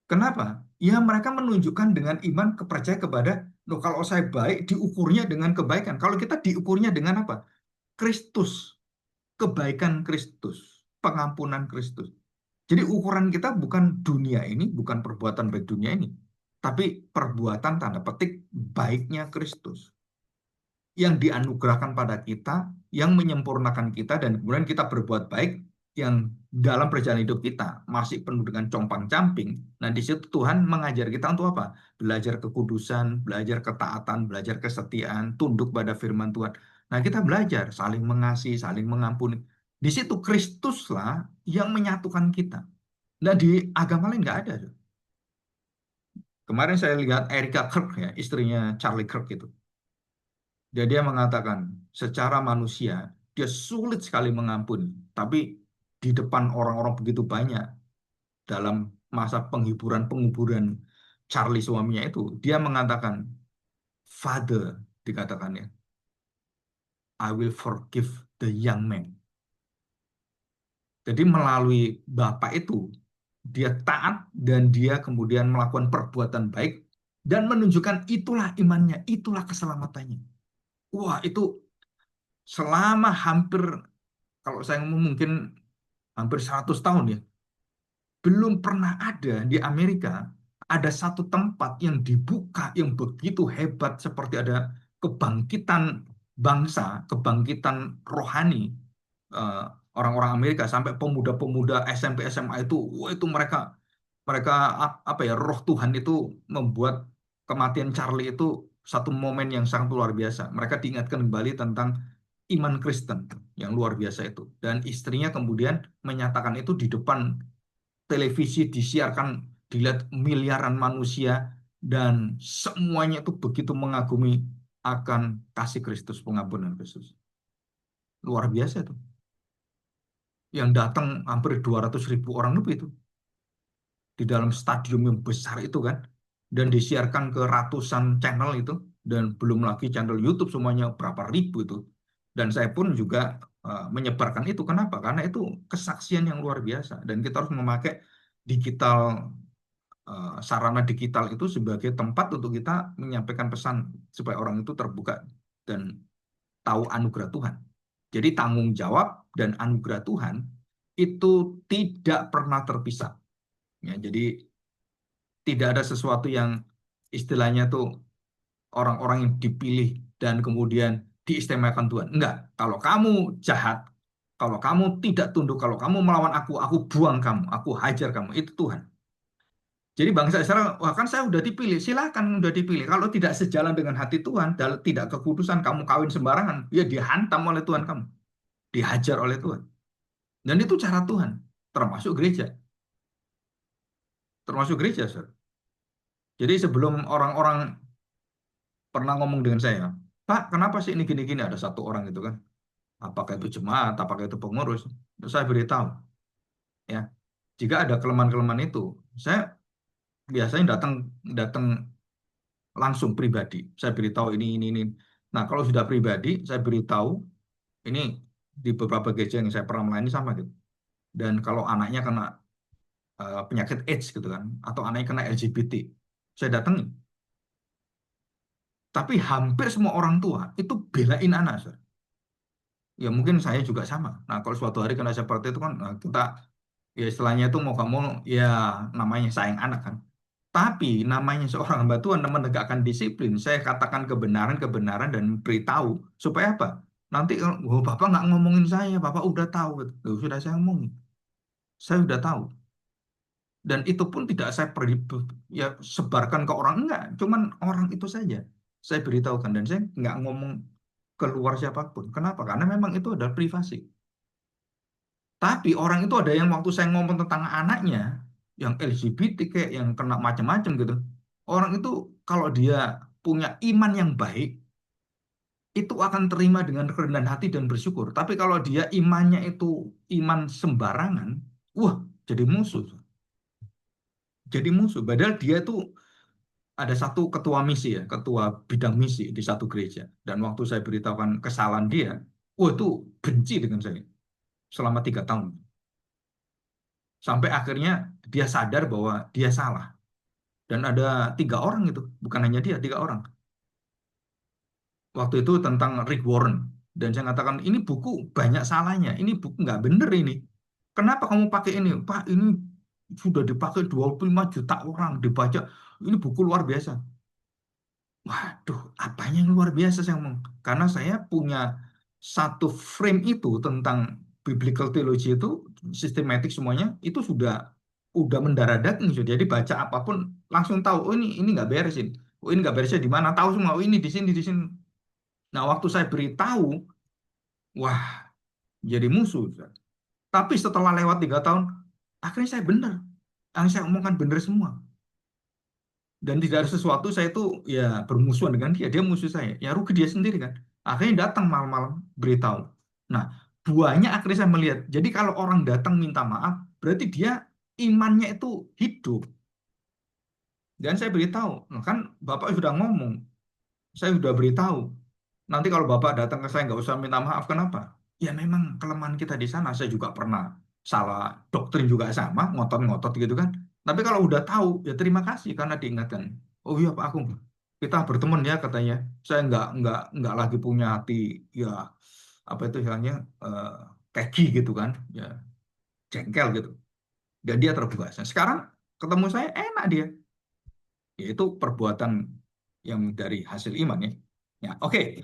Kenapa? Ya mereka menunjukkan dengan iman kepercayaan kepada, loh kalau saya baik diukurnya dengan kebaikan. Kalau kita diukurnya dengan apa? Kristus, kebaikan Kristus, pengampunan Kristus. Jadi ukuran kita bukan dunia ini, bukan perbuatan baik dunia ini, tapi perbuatan tanda petik baiknya Kristus yang dianugerahkan pada kita, yang menyempurnakan kita, dan kemudian kita berbuat baik yang dalam perjalanan hidup kita masih penuh dengan compang-camping. Nah, di situ Tuhan mengajar kita untuk apa? Belajar kekudusan, belajar ketaatan, belajar kesetiaan, tunduk pada firman Tuhan. Nah, kita belajar saling mengasihi, saling mengampuni. Di situ Kristuslah yang menyatukan kita. Nah, di agama lain nggak ada. Kemarin saya lihat Erika Kirk ya, istrinya Charlie Kirk itu. Dia mengatakan secara manusia dia sulit sekali mengampuni, tapi di depan orang-orang begitu banyak dalam masa penghiburan-penghiburan Charlie suaminya itu, dia mengatakan, Father, dikatakannya, I will forgive the young man. Jadi melalui Bapak itu, dia taat dan dia kemudian melakukan perbuatan baik dan menunjukkan itulah imannya, itulah keselamatannya. Wah, itu selama hampir, kalau saya ngomong mungkin hampir 100 tahun ya, belum pernah ada di Amerika ada satu tempat yang dibuka yang begitu hebat seperti ada kebangkitan bangsa, kebangkitan rohani eh, orang-orang Amerika sampai pemuda-pemuda SMP SMA itu, wah itu mereka mereka apa ya, roh Tuhan itu membuat kematian Charlie itu satu momen yang sangat luar biasa. Mereka diingatkan kembali tentang iman Kristen yang luar biasa itu. Dan istrinya kemudian menyatakan itu di depan televisi, disiarkan, dilihat miliaran manusia, dan semuanya itu begitu mengagumi akan kasih Kristus, pengampunan Kristus. Luar biasa itu. Yang datang hampir 200.000 orang lebih itu di dalam stadium yang besar itu kan, dan disiarkan ke ratusan channel itu, dan belum lagi channel YouTube semuanya berapa ribu itu. Dan saya pun juga menyebarkan itu. Kenapa? Karena itu kesaksian yang luar biasa, dan kita harus memakai digital, sarana digital itu sebagai tempat untuk kita menyampaikan pesan supaya orang itu terbuka dan tahu anugerah Tuhan. Jadi tanggung jawab dan anugerah Tuhan itu tidak pernah terpisah. Ya, jadi tidak ada sesuatu yang istilahnya tuh orang-orang yang dipilih dan kemudian diistimewakan Tuhan. Enggak. Kalau kamu jahat, kalau kamu tidak tunduk, kalau kamu melawan aku buang kamu, aku hajar kamu. Itu Tuhan. Jadi bangsa Israel, wah kan saya udah dipilih, silakan udah dipilih. Kalau tidak sejalan dengan hati Tuhan, tidak kekudusan, kamu kawin sembarangan, ya dihantam oleh Tuhan kamu, dihajar oleh Tuhan. Dan itu cara Tuhan, termasuk gereja, termasuk gereja, Saudara. Jadi sebelum orang-orang pernah ngomong dengan saya, Pak, kenapa sih ini gini-gini? Ada satu orang gitu kan. apakah itu jemaat, apakah itu pengurus, saya beritahu ya. Jika ada kelemahan-kelemahan itu, saya biasanya datang datang langsung pribadi. Saya beritahu ini. Nah, kalau sudah pribadi, saya beritahu ini di beberapa gereja yang saya pernah melayani sama gitu. Dan kalau anaknya kena penyakit AIDS gitu kan, atau anaknya kena LGBT, saya datangi. Tapi hampir semua orang tua itu belain anak, Sir. Ya mungkin saya juga sama. Nah, kalau suatu hari kena seperti itu kan, kita ya istilahnya itu mau kamu ya namanya sayang anak kan. Tapi namanya seorang hamba Tuhan menegakkan disiplin. Saya katakan kebenaran-kebenaran dan beritahu supaya apa? Nanti oh, Bapak nggak ngomongin saya, Bapak udah tahu. Loh, sudah saya ngomongin, saya udah tahu. Dan itu pun tidak saya ya sebarkan ke orang enggak, cuman orang itu saja saya beritahukan dan saya nggak ngomong keluar siapapun. Kenapa? Karena memang itu adalah privasi. Tapi orang itu ada yang waktu saya ngomong tentang anaknya, yang LGBT kayak yang kena macam-macam gitu. Orang itu kalau dia punya iman yang baik, itu akan terima dengan kerendahan hati dan bersyukur. Tapi kalau dia imannya itu iman sembarangan, wah jadi musuh. Jadi musuh. Padahal dia itu ada satu ketua misi ya, ketua bidang misi di satu gereja. Dan waktu saya beritahukan kesalahan dia, wah itu benci dengan saya selama 3 tahun. Sampai akhirnya dia sadar bahwa dia salah. Dan ada 3 orang itu, bukan hanya dia, 3 orang. Waktu itu tentang Rick Warren. Dan saya katakan, ini buku banyak salahnya. Ini buku nggak bener ini. Kenapa kamu pakai ini? Pak, ini sudah dipakai 25 juta orang dibaca. Ini buku luar biasa. Waduh, apanya yang luar biasa saya ngomong. Karena saya punya satu frame itu tentang biblical theology itu, sistematik semuanya, itu udah mendarah daging. Jadi baca apapun langsung tahu, oh ini nggak beresin. Oh ini nggak beresnya di mana? Tahu semua, oh ini di sini, di sini. Nah, waktu saya beritahu, wah, jadi musuh. Tapi setelah lewat 3 tahun, akhirnya saya benar. Yang saya omongkan benar semua. Dan tidak ada sesuatu saya itu ya bermusuhan dengan dia. Dia musuh saya. Ya rugi dia sendiri kan. Akhirnya datang malam-malam beritahu. Nah, buahnya akhirnya saya melihat. Jadi kalau orang datang minta maaf, berarti dia imannya itu hidup. Dan saya beritahu, "Nah, kan Bapak sudah ngomong, saya sudah beritahu. Nanti kalau Bapak datang ke saya nggak usah minta maaf, kenapa? Ya memang kelemahan kita di sana. Saya juga pernah salah doktrin juga sama, ngotot-ngotot gitu kan. Tapi kalau udah tahu, ya terima kasih karena diingatkan. Oh iya Pak Agung, kita berteman ya katanya. Saya nggak lagi punya hati ya apa itu istilahnya eh, keki gitu kan, ya jengkel gitu. Dan dia terbuka. Nah, sekarang ketemu saya enak dia, yaitu perbuatan yang dari hasil iman ya. Ya, oke.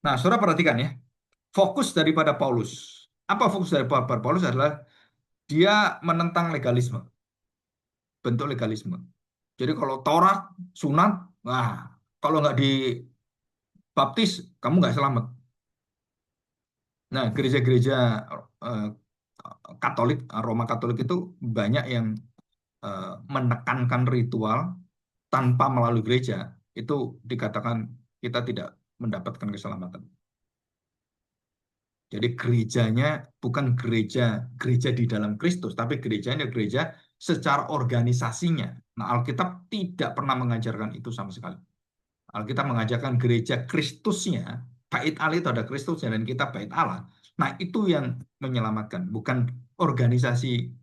Nah, saudara perhatikan ya. Fokus daripada Paulus. Apa fokus daripada Paulus adalah dia menentang legalisme, bentuk legalisme. Jadi kalau Taurat, sunat, nah kalau nggak dibaptis, kamu nggak selamat. Nah, gereja-gereja eh, Katolik, Roma Katolik itu banyak yang menekankan ritual tanpa melalui gereja. Itu dikatakan kita tidak mendapatkan keselamatan. Jadi gerejanya bukan gereja gereja di dalam Kristus, tapi gerejanya gereja secara organisasinya. Nah, Alkitab tidak pernah mengajarkan itu sama sekali. Alkitab mengajarkan gereja Kristusnya, bait Allah itu ada Kristusnya dan kita bait Allah. Nah, itu yang menyelamatkan, bukan organisasi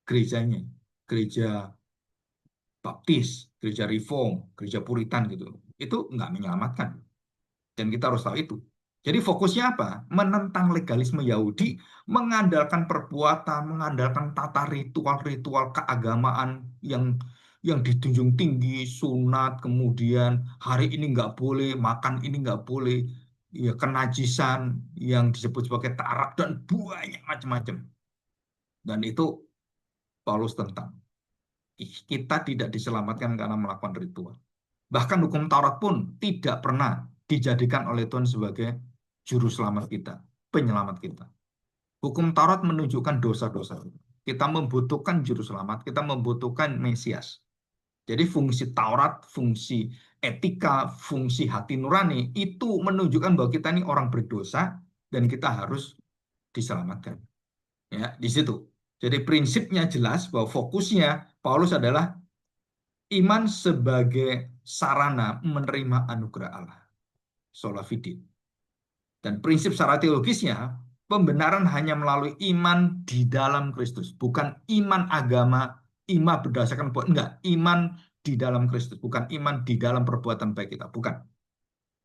gerejanya. Gereja Baptis, gereja Reform, gereja Puritan gitu. Itu nggak menyelamatkan. Dan kita harus tahu itu. Jadi fokusnya apa? Menentang legalisme Yahudi, mengandalkan perbuatan, mengandalkan tata ritual-ritual keagamaan yang dijunjung tinggi, sunat, kemudian hari ini nggak boleh, makan ini nggak boleh, ya kenajisan yang disebut sebagai tarak dan banyak macam-macam. Dan itu Paulus tentang. Kita tidak diselamatkan karena melakukan ritual. Bahkan hukum Taurat pun tidak pernah dijadikan oleh Tuhan sebagai juru selamat kita, penyelamat kita. Hukum Taurat menunjukkan dosa-dosa. Kita membutuhkan juru selamat, kita membutuhkan Mesias. Jadi fungsi Taurat, fungsi etika, fungsi hati nurani itu menunjukkan bahwa kita ini orang berdosa dan kita harus diselamatkan. Ya, di situ. Jadi prinsipnya jelas bahwa fokusnya Paulus adalah iman sebagai sarana menerima anugerah Allah. Sola fide. Dan prinsip secara teologisnya, pembenaran hanya melalui iman di dalam Kristus, bukan iman agama, iman berdasarkan enggak, iman di dalam Kristus, bukan iman di dalam perbuatan baik kita, bukan.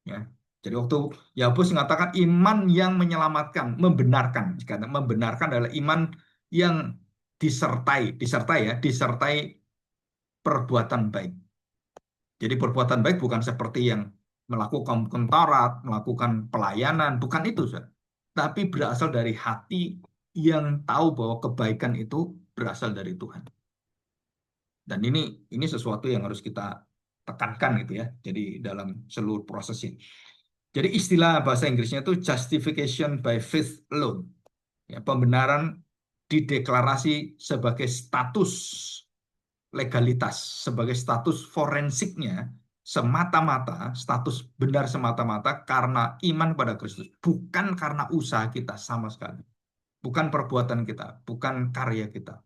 Ya. Jadi waktu Yakobus mengatakan iman yang menyelamatkan, membenarkan, jika membenarkan adalah iman yang disertai perbuatan baik. Jadi perbuatan baik bukan seperti yang melakukan kontorat, melakukan pelayanan, bukan itu, Ustaz. Tapi berasal dari hati yang tahu bahwa kebaikan itu berasal dari Tuhan. Dan ini sesuatu yang harus kita tekankan gitu ya. Jadi dalam seluruh prosesnya. Jadi istilah bahasa Inggrisnya itu justification by faith alone. Ya, pembenaran dideklarasi sebagai status legalitas, sebagai status forensiknya semata-mata, status benar semata-mata karena iman pada Kristus, bukan karena usaha kita sama sekali, bukan perbuatan kita, bukan karya kita.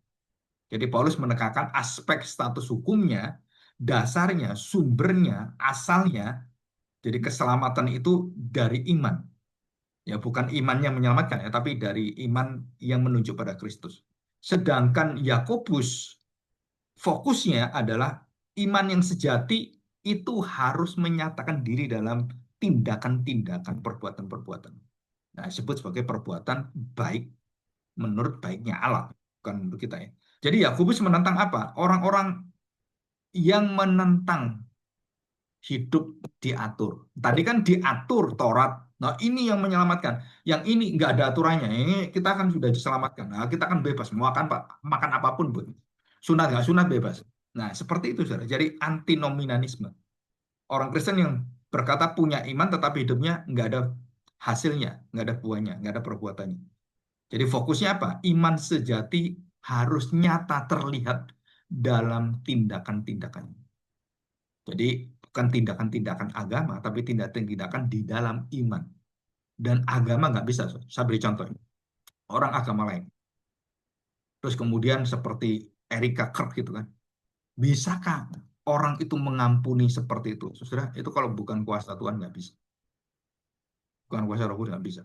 Jadi Paulus menekankan aspek status hukumnya, dasarnya, sumbernya, asalnya, jadi keselamatan itu dari iman. Ya, bukan iman yang menyelamatkan ya, tapi dari iman yang menunjuk pada Kristus. Sedangkan Yakobus fokusnya adalah iman yang sejati itu harus menyatakan diri dalam tindakan-tindakan, perbuatan-perbuatan. Nah, disebut sebagai perbuatan baik menurut baiknya Allah, bukan menurut kita ya. Jadi Yakobus menentang apa? Orang-orang yang menentang hidup diatur. Tadi kan diatur Taurat. Nah, ini yang menyelamatkan. Yang ini nggak ada aturannya. Ini kita kan sudah diselamatkan. Nah, kita kan bebas mau makan Pak, makan apapun, Bu. Sunat nggak sunat bebas. Nah, seperti itu, saudara. Jadi antinomianisme. Orang Kristen yang berkata punya iman tetapi hidupnya nggak ada hasilnya, nggak ada buahnya, nggak ada perbuatannya. Jadi fokusnya apa? Iman sejati harus nyata terlihat dalam tindakan-tindakan. Jadi bukan tindakan-tindakan agama, tapi tindakan-tindakan di dalam iman. Dan agama nggak bisa. Saya beri contoh. Orang agama lain. Terus kemudian seperti Erika Kirk gitu kan. Bisakah orang itu mengampuni seperti itu? Saudara, itu kalau bukan kuasa Tuhan nggak bisa. Bukan kuasa Roh Kudus nggak bisa.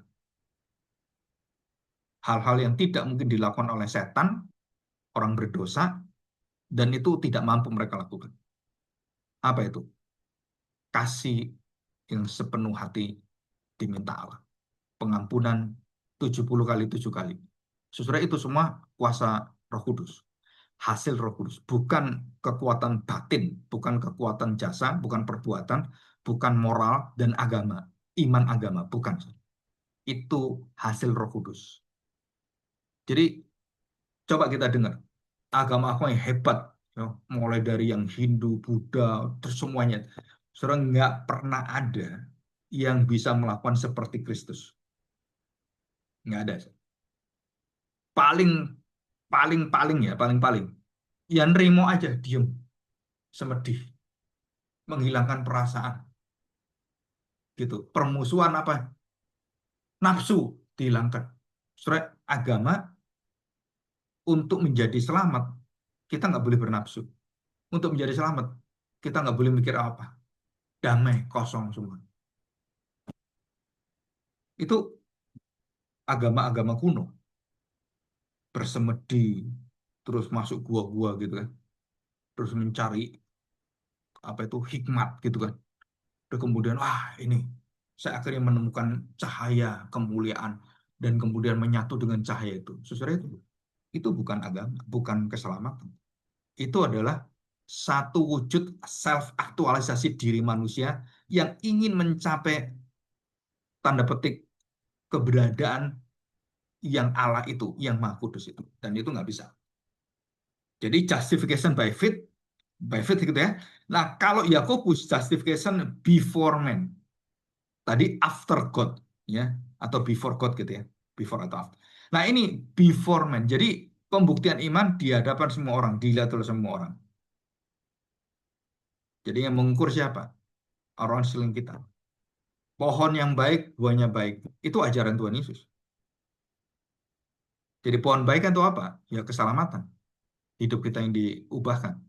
Hal-hal yang tidak mungkin dilakukan oleh setan, orang berdosa, dan itu tidak mampu mereka lakukan. Apa itu? Kasih yang sepenuh hati diminta Allah. Pengampunan 70 kali 7 kali. Saudara, itu semua kuasa Roh Kudus. Hasil Roh Kudus, bukan kekuatan batin, bukan kekuatan jasa, bukan perbuatan, bukan moral dan agama, iman agama, bukan. Itu hasil Roh Kudus. Jadi coba kita dengar agama-agama yang hebat, ya, mulai dari yang Hindu, Buddha, terus semuanya. Saudara, nggak pernah ada yang bisa melakukan seperti Kristus. Nggak ada. Paling paling ya, paling. Ya nerimo aja, diem, semedih, menghilangkan perasaan, gitu. Permusuhan apa? Nafsu dihilangkan. Saudara, agama untuk menjadi selamat, kita nggak boleh bernafsu. Untuk menjadi selamat, kita nggak boleh mikir apa. Damai, kosong semua. Itu agama-agama kuno. Bersemedi, terus masuk gua-gua gitu kan. Terus mencari apa itu hikmat gitu kan. Dan kemudian, ini saya akhirnya menemukan cahaya kemuliaan dan kemudian menyatu dengan cahaya itu. Sesuai itu bukan agama, bukan keselamatan. Itu adalah satu wujud self-aktualisasi diri manusia yang ingin mencapai tanda petik keberadaan yang Allah itu, yang Maha Kudus itu. Dan itu nggak bisa. Jadi justification by faith gitu ya. Nah, kalau Yakobus justification before man, tadi after God ya, atau before God gitu ya, before atau after. Nah, ini before man. Jadi pembuktian iman di hadapan semua orang, dilihat oleh semua orang. Jadi yang mengukur siapa? Orang sekeliling kita. Pohon yang baik, buahnya baik. Itu ajaran Tuhan Yesus. Jadi pohon baik itu apa? Ya keselamatan. Hidup kita yang diubahkan.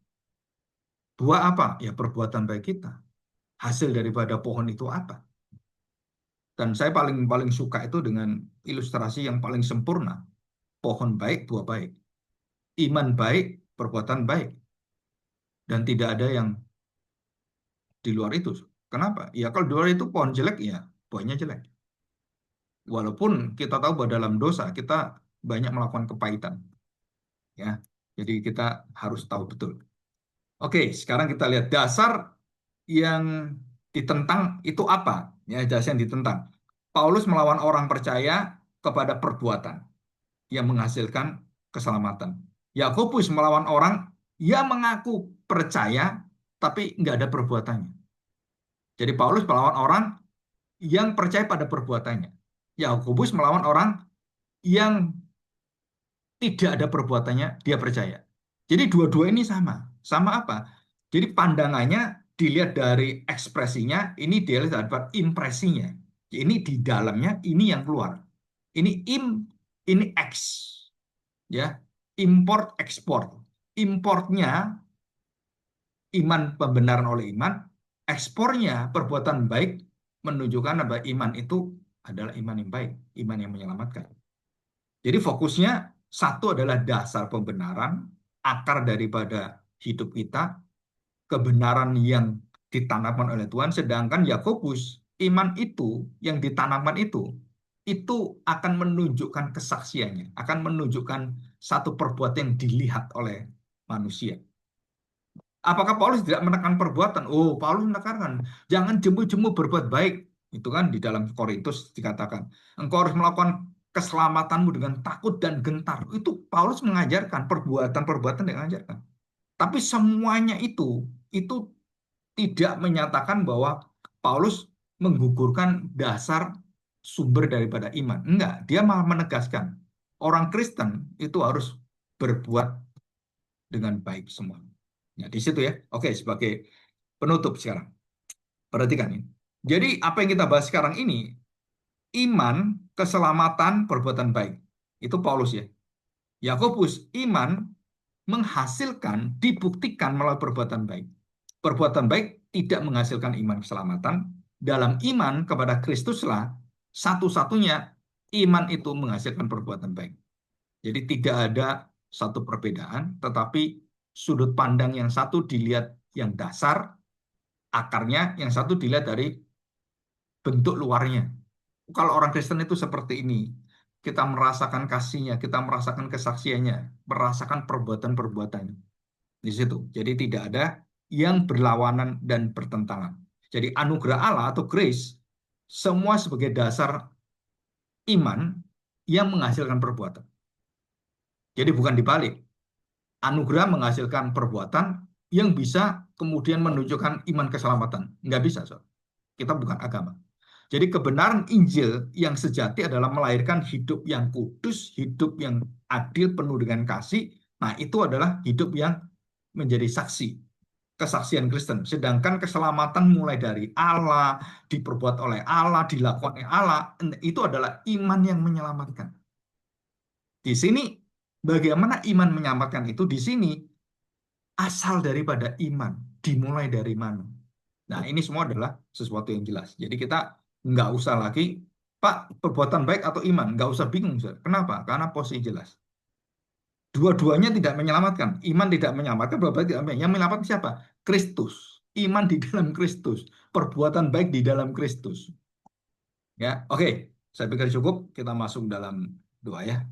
Buah apa? Ya perbuatan baik kita. Hasil daripada pohon itu apa? Dan saya paling paling suka itu dengan ilustrasi yang paling sempurna. Pohon baik, buah baik. Iman baik, perbuatan baik. Dan tidak ada yang di luar itu. Kenapa? Ya kalau di luar itu pohon jelek, ya buahnya jelek. Walaupun kita tahu bahwa dalam dosa kita banyak melakukan kepahitan. Ya, jadi kita harus tahu betul. Oke, sekarang kita lihat dasar yang ditentang itu apa? Ya, dasar yang ditentang. Paulus melawan orang percaya kepada perbuatan yang menghasilkan keselamatan. Yakobus melawan orang yang mengaku percaya tapi nggak ada perbuatannya. Jadi Paulus melawan orang yang percaya pada perbuatannya. Yakobus melawan orang yang tidak ada perbuatannya, dia percaya. Jadi dua-dua ini sama. Sama apa? Jadi pandangannya dilihat dari ekspresinya, ini dilihat dari impresinya. Ini di dalamnya, ini yang keluar. Ini X, ya. Import ekspor. Importnya iman, pembenaran oleh iman, ekspornya perbuatan baik menunjukkan bahwa iman itu adalah iman yang baik, iman yang menyelamatkan. Jadi fokusnya satu adalah dasar pembenaran, akar daripada hidup kita, kebenaran yang ditanamkan oleh Tuhan, sedangkan Yakobus, iman itu yang ditanamkan itu akan menunjukkan kesaksiannya, akan menunjukkan satu perbuatan yang dilihat oleh manusia. Apakah Paulus tidak menekan perbuatan? Oh, Paulus menekankan, jangan jemu-jemu berbuat baik. Itu kan di dalam Korintus dikatakan. Engkau harus melakukan keselamatanmu dengan takut dan gentar. Itu Paulus mengajarkan perbuatan-perbuatan yang mengajarkan. Tapi semuanya itu tidak menyatakan bahwa Paulus menggugurkan dasar sumber daripada iman. Enggak, dia malah menegaskan orang Kristen itu harus berbuat dengan baik semua. Ya, di situ ya. Oke, sebagai penutup sekarang. Perhatikan ini. Jadi apa yang kita bahas sekarang ini, iman, keselamatan, perbuatan baik. Itu Paulus ya. Yakobus, iman menghasilkan, dibuktikan melalui perbuatan baik. Perbuatan baik tidak menghasilkan iman keselamatan. Dalam iman kepada Kristuslah, satu-satunya iman itu menghasilkan perbuatan baik. Jadi tidak ada satu perbedaan, tetapi sudut pandang yang satu dilihat yang dasar, akarnya, yang satu dilihat dari bentuk luarnya. Kalau orang Kristen itu seperti ini, kita merasakan kasihnya, kita merasakan kesaksiannya, merasakan perbuatan-perbuatannya. Di situ. Jadi tidak ada yang berlawanan dan bertentangan. Jadi anugerah Allah atau grace, semua sebagai dasar iman yang menghasilkan perbuatan. Jadi bukan dibalik. Anugerah menghasilkan perbuatan yang bisa kemudian menunjukkan iman keselamatan. Nggak bisa, so. Kita bukan agama. Jadi kebenaran Injil yang sejati adalah melahirkan hidup yang kudus, hidup yang adil, penuh dengan kasih. Nah, itu adalah hidup yang menjadi saksi, kesaksian Kristen. Sedangkan keselamatan mulai dari Allah, diperbuat oleh Allah, dilakukan oleh Allah, itu adalah iman yang menyelamatkan. Di sini, bagaimana iman menyelamatkan itu? Di sini, asal daripada iman, dimulai dari mana? Nah, ini semua adalah sesuatu yang jelas. Jadi kita nggak usah lagi, Pak, perbuatan baik atau iman, nggak usah bingung. Kenapa? Karena posisi jelas. Dua-duanya tidak menyelamatkan. Iman tidak menyelamatkan, perbuatan tidak menyelamatkan. Yang menyelamatkan siapa? Kristus. Iman di dalam Kristus. Perbuatan baik di dalam Kristus. Ya, oke. Saya pikir cukup. Kita masuk dalam doa ya.